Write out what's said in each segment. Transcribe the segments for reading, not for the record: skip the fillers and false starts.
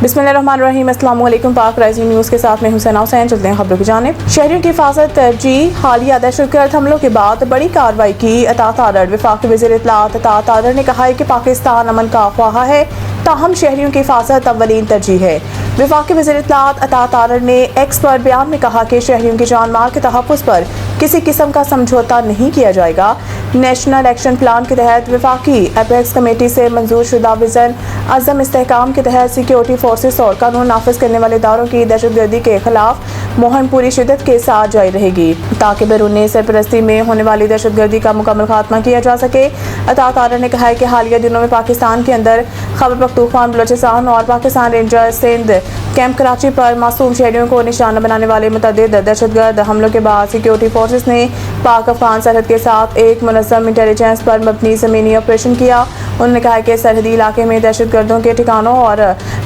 बिस्मिल्लाहिर्रहमानिर्रहीम। अस्सलाम वालेकुम। पाक राइजिंग न्यूज़ के साथ में हुसैन हुसैन। चलते हैं खबरों की जानिब। शहरियों की हिफाजत तरजीह। हालिया दहशतगर्द हमलों के बाद बड़ी कार्रवाई की अतात आर्डर। वफाकी वज़ीर इत्तलात अतात आर्डर ने कहा है कि पाकिस्तान अमन का ख्वाह है, ताहम शहरियों की हिफाजत अव्वलीन तरजीह है। वफाकी वज़ीर इत्तलात अतात आर्डर ने एक्स पर बयान में कहा कि शहरियों की जान माल के तहफ़्फ़ुज़ पर किसी किस्म का समझौता नहीं किया जाएगा। नेशनल एक्शन प्लान के तहत वफाकी एपेक्स कमेटी से मंजूर शुदा विजन अज़म इस्तेहकाम के तहत सिक्योरिटी फोर्सेस और कानून नाफिज करने वाले इदारों की दहशतगर्दी के खिलाफ मुहिम पूरी शिद्दत के साथ जारी रहेगी, ताकि बैरूनी सरपरस्ती में होने वाली दहशतगर्दी का मुकम्मल खात्मा किया जा सके। अतात आर्डर ने कहा है कि हालिया दिनों में पाकिस्तान के अंदर खैबर पख्तूनख्वा, बलूचिस्तान और पाकिस्तान रेंजर्स सिंध कैंप कराची पर मासूम शहरियों को निशाना बनाने वाले मुतअद्दिद दहशतगर्द हमलों के बाद सिक्योरिटी फोर्सेस ने पाक अफगान सरहद के साथ एक मुनज़्ज़म इंटेलिजेंस पर मबनी ज़मीनी ऑपरेशन किया। उन्होंने कहा कि सरहदी इलाके में दहशतगर्दों के ठिकानों और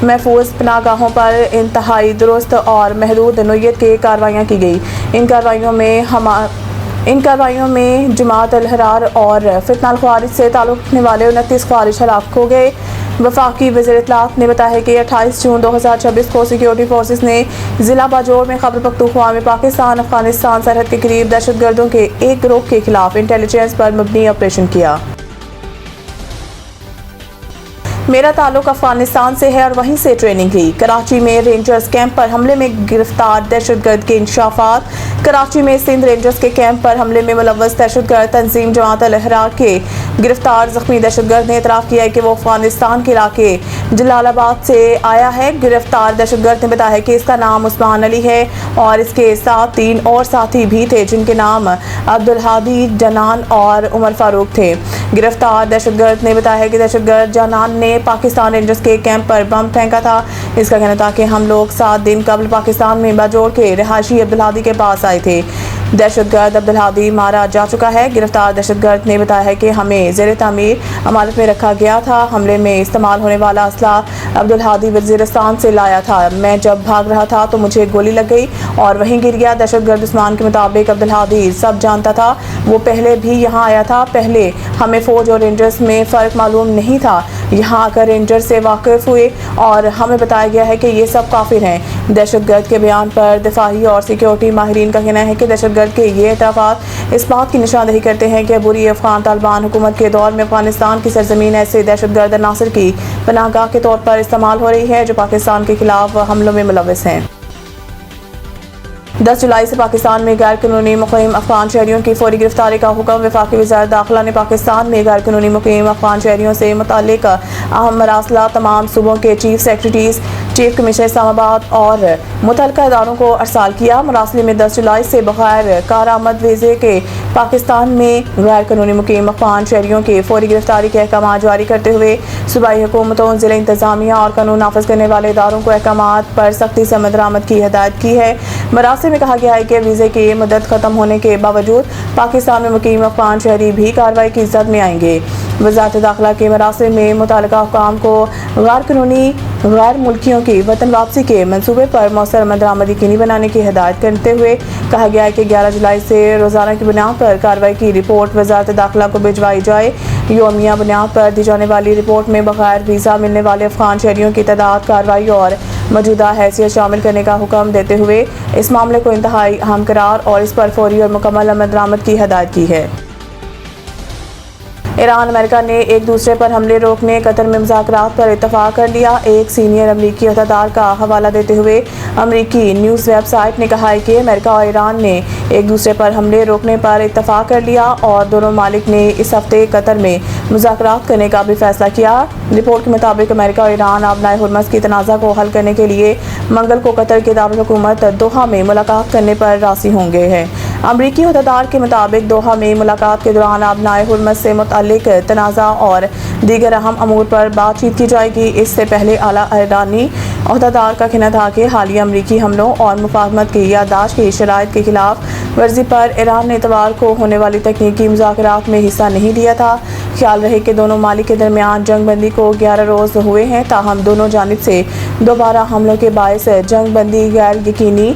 महफूज पनाहगाहों पर इंतहाई दुरुस्त और महदूद नौइयत की कार्रवाइयाँ की गई। इन कार्रवाइयों में जमात अल हरार और फितना ख्वारिज से ताल्लुक़ रखने वाले 29 ख्वारिज हलाक हो गए। वफाकी वज़ीर इत्तलात ने बताया कि 28 जून 2026 को सिक्योरिटी फोर्सेस ने ज़िला बाजोर में खैबर पख्तूनख्वा में पाकिस्तान अफगानिस्तान सरहद के करीब दहशतगर्दों के एक गिरोह के खिलाफ इंटेलिजेंस पर मबनी ऑपरेशन किया। मेरा ताल्लुक अफगानिस्तान से है और वहीं से ट्रेनिंग ली। कराची में रेंजर्स कैंप पर हमले में गिरफ्तार दहशतगर्द के इंकशाफात। कराची में सिंध रेंजर्स के कैंप पर हमले में मुलव्वस दहशतगर्द तंजीम जमात अल अहरार के गिरफ्तार जख्मी दहशतगर्द ने इतराफ़ किया है कि वो अफगानिस्तान के इलाके जलालाबाद से आया है। गिरफ्तार दहशतगर्द ने बताया कि इसका नाम उस्मान अली है और इसके साथ 3 और साथी भी थे, जिनके नाम अब्दुल हादी, जनान और उमर फारूक थे। गिरफ्तार दहशतगर्द ने बताया कि दहशतगर्द जनान ने पाकिस्तान रेंजर्स के कैंप पर बम फेंका था। इसका कहना था कि हम लोग 7 दिन कबल पाकिस्तान में बाजोर के रिहायशी अब्दुल हादी के पास आए थे। दहशतगर्द अब्दुल हादी मारा जा चुका है। गिरफ्तार दहशतगर्द ने बताया है कि हमें ज़ेर तामीर अमानत में रखा गया था। हमले में इस्तेमाल होने वाला असला अब्दुल हादी वज़ीरिस्तान से लाया था। मैं जब भाग रहा था तो मुझे गोली लग गई और वहीं गिर गया। दहशतगर्द उस्मान के मुताबिक अब्दुल हादी सब जानता था, वो पहले भी यहाँ आया था। पहले हमें फ़ौज और रेंजर्स में फ़र्क मालूम नहीं था। यहाँ आकर रेंजर से वाकिफ़ हुए और हमें बताया गया है कि ये सब काफिर हैं। दहशतगर्द के बयान पर दिफाही और सिक्योरिटी माहिरीन का कहना है कि दहशतगर्द के ये एतराफ़ात इस बात की निशानदेही करते हैं कि बुरी अफगान तालिबान हुकूमत के दौर में अफगानिस्तान की सरजमीन ऐसे दहशतगर्द अनासर की पनाहगाह के तौर पर इस्तेमाल हो रही है जो पाकिस्तान के खिलाफ हमलों में मुलव्वस हैं। 10 जुलाई से पाकिस्तान में गैर कानूनी मुक़ीम अफगान शहरियों की फौरी गिरफ्तारी का हुक्म। वफाकी वज़ारत दाखिला ने पाकिस्तान में गैर कानूनी मुक़ीम अफगान शहरियों से मुताल्लिक़ अहम मरासला तमाम सूबों के chief secretaries, chief commissioner Islamabad और मुतल्लिक़ा इदारों को अरसाल किया। मरासले में 10 जुलाई से बगैर कारआमद वीज़े के पाकिस्तान में गैर कानूनी मुक़ीम अफगान शहरियों की फौरी गिरफ्तारी के अहकाम जारी करते हुए सूबाई हुकूमतों, ज़िला इंतज़ामिया और कानून नाफिज करने वाले इदारों को अहकाम पर सख्ती से अमल दरामद की हिदायत की है। मरासले में कहा गया है कि वीज़े की मुद्दत ख़त्म होने के बावजूद पाकिस्तान में मुक़ीम अफगान शहरी भी कार्रवाई की ज़द में आएंगे। वज़ारत दाखिला के मरासले में मुतल्लिक़ा हुक्काम को गैर कानूनी गैर मुल्कियों की वतन वापसी के मंसूबे पर मौसर अमल दरामद यकीनी बनाने की हिदायत करते हुए कहा गया है कि 11 जुलाई से रोज़ाना की बुनियाद पर कार्रवाई की रिपोर्ट वज़ारत दाखिला को भिजवाई जाए। योमिया बुनियाद पर दी जाने वाली रिपोर्ट में बगैर वीज़ा मिलने वाले अफगान शहरियों की तादाद, कार्रवाई और मौजूदा हैसियत शामिल करने का हुक्म देते हुए इस मामले को इंतहाई अहम करार और इस पर फौरी और मुकम्मल अमल दरामद की हिदायत की है। ईरान अमेरिका ने एक दूसरे पर हमले रोकने कतर में मुज़ाकरात पर इत्तफाक कर लिया। एक सीनियर अमरीकी अहदेदार का हवाला देते हुए अमरीकी न्यूज़ वेबसाइट ने कहा है कि अमेरिका और ईरान ने एक दूसरे पर हमले रोकने पर इत्तफाक कर लिया और दोनों मालिक ने इस हफ्ते कतर में मुज़ाकरात करने का भी फैसला किया। रिपोर्ट के मुताबिक अमेरिका और ईरान आबनाए हुर्मज़ की तनाज़ा को हल करने के लिए मंगल को कतर के दारुल हुकूमत दोहा में मुलाकात करने पर राज़ी होंगे हैं। अमरीकी अहदेदार के मुताबिक दोहा में मुलाकात के दौरान आबनाए हुर्मज़ से मुतल्लिक़ तनाज़ा और दीगर अहम अमूर पर बातचीत की जाएगी। इससे पहले आला ईरानी अहदेदार का कहना था कि हालिया अमरीकी हमलों और मुफाहमत की याददाश्त की शराइत के खिलाफ वर्जी पर ईरान ने इतवार को होने वाली तकनीकी मुज़ाकरात में हिस्सा नहीं लिया था। ख्याल रहे कि दोनों मालिक के दरमियान जंग बंदी को 11 रोज़ हुए हैं, ताहम दोनों जानिब से दोबारा हमलों के बायस जंग बंदी गैर यकीनी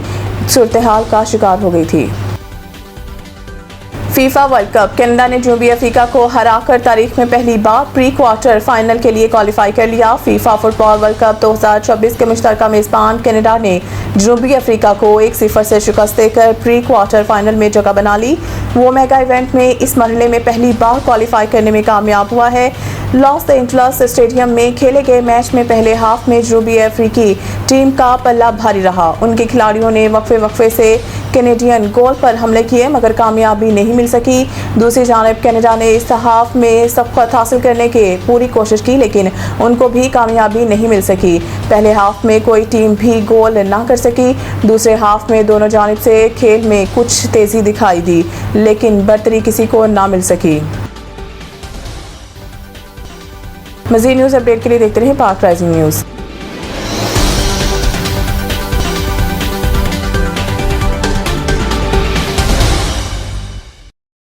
सूरत हाल का शिकार हो गई थी। फीफा वर्ल्ड कप कनाडा ने जनूबी अफ्रीका को हराकर तारीख में पहली बार प्री क्वार्टर फाइनल के लिए क्वालिफाई कर लिया। फीफा फुटबॉल वर्ल्ड कप 2026 के मुश्तरका मेजबान कनाडा ने जनूबी अफ्रीका को 1-0 से शिकस्त देकर प्री क्वार्टर फाइनल में जगह बना ली। वो मेगा इवेंट में इस मरहले में पहली बार क्वालिफाई करने में कामयाब हुआ है। लॉस एंजल्स स्टेडियम में खेले गए मैच में पहले हाफ में जनूबी अफ्रीकी टीम का पल्ला भारी रहा। उनके खिलाड़ियों ने वक्फे से कैनेडियन गोल पर हमले किए मगर कामयाबी नहीं मिल सकी। दूसरी जानिब कनाडा ने इस हाफ में सबकत हासिल करने की पूरी कोशिश की लेकिन उनको भी कामयाबी नहीं मिल सकी। पहले हाफ में कोई टीम भी गोल ना कर सकी। दूसरे हाफ में दोनों जानिब से खेल में कुछ तेजी दिखाई दी लेकिन बर्तरी किसी को ना मिल सकी। मज़ीद न्यूज़ अपडेट के लिए देखते रहें पाक राइजिंग न्यूज़।